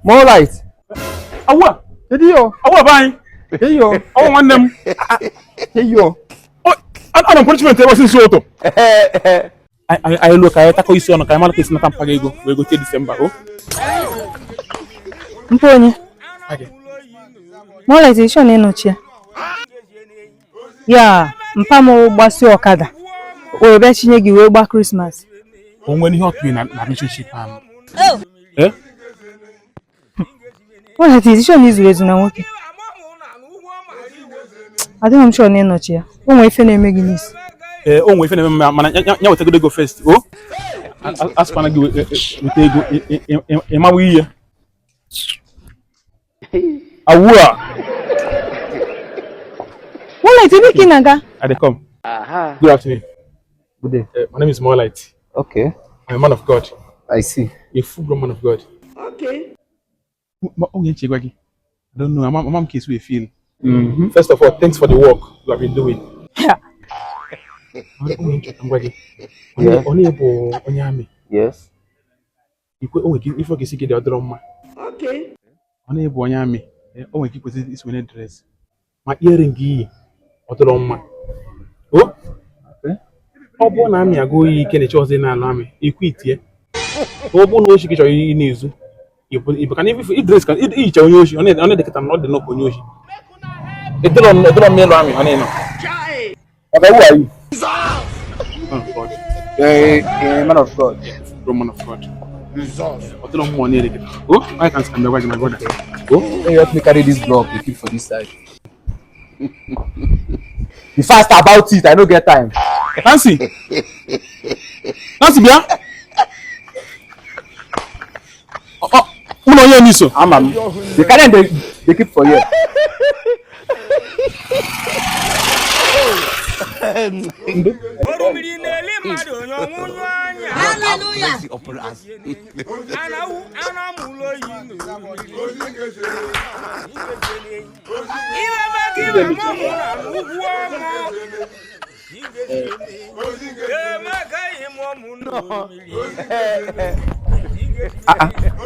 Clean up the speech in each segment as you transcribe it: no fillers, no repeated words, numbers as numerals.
More light. Awua. Yo. Awua buying. Yo. I want them. Yo. Oh, I'm punishment ever since you auto. I look, I tackle you on a camera case in Tampago. We go to December. Oh, Mponi. More light is your name, Chia. Yeah, Mpamo Basi Okada. We're betting you will back Christmas. when you help me in a relationship. Oh. Eh? Well, the decision is reason I'm working. I think I'm sure name not here. Oh, my friend making this. Oh, we finna man. You want to go first? Oh, ask for go. We go. Am I here? Awua. Well, I think you naga. I dey come. Good afternoon. Good day. My name is Moonlight. Okay. I'm a man of God. I see. A full-grown man of God. Okay. I don't know. I'm case we feel. First of all, thanks for the work you have been doing. Yeah. Yes. If you get the other one, Okay. only one army. Oh, keep this when dress. My earring key. Other one. Oh, Okay. oh, one army. I go. You can choose in an army. You quit here. Oh, no, she can you news. You can if dress can each on you. On the cat not the no on you. It don't mean army. On it. Okay, who are you? Oh God. A man of God. Roman of God. What don't money? Oh, I can stand over my brother. Oh, Hey, let me carry this block. You keep for this side. Be fast about it. I don't get time. Nancy. Nancy, bien. Oh, who know you, Misso? I'm they carry them. They keep for here. Hallelujah.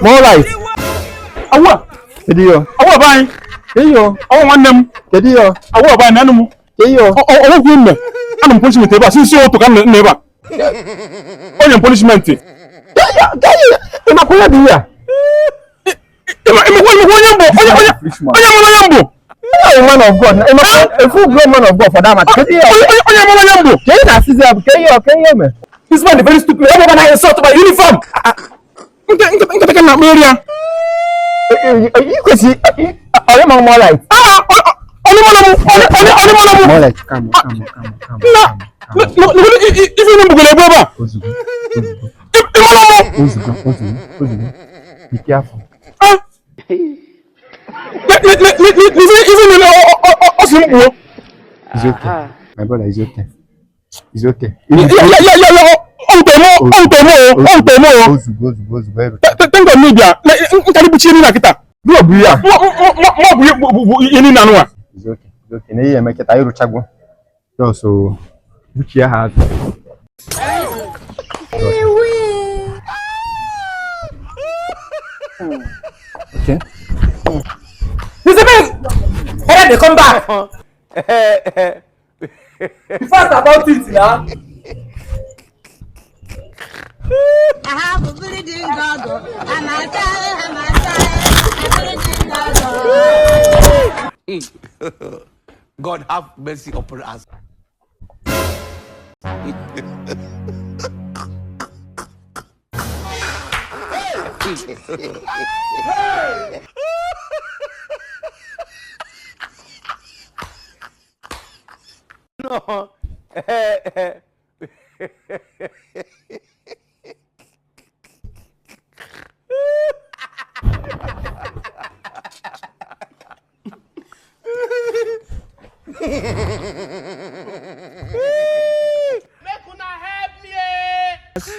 More light. Awua. Yo. Awua buying. Yo. I want them. Yo. Awua buying animal. Yo. Oh, women. I'm punishment ever since you to come never. Oh, your punishment. Can you? Am I going to be here? I'm a man of God. I'm a full-grown man of God for that matter. Can you, man? This man is very stupid. Everyone has insult my uniform. You can see. Are you more light? More light. Come on. Be careful. It's okay. My brother is okay. It's okay. It's okay. Nei make it ayuru chagwo. So which year has okay. This is hey, they come back. Be fast about it now. I have a bleeding dog. I'm a God have mercy upon us. No.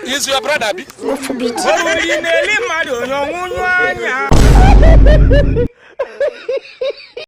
He's your brother, B.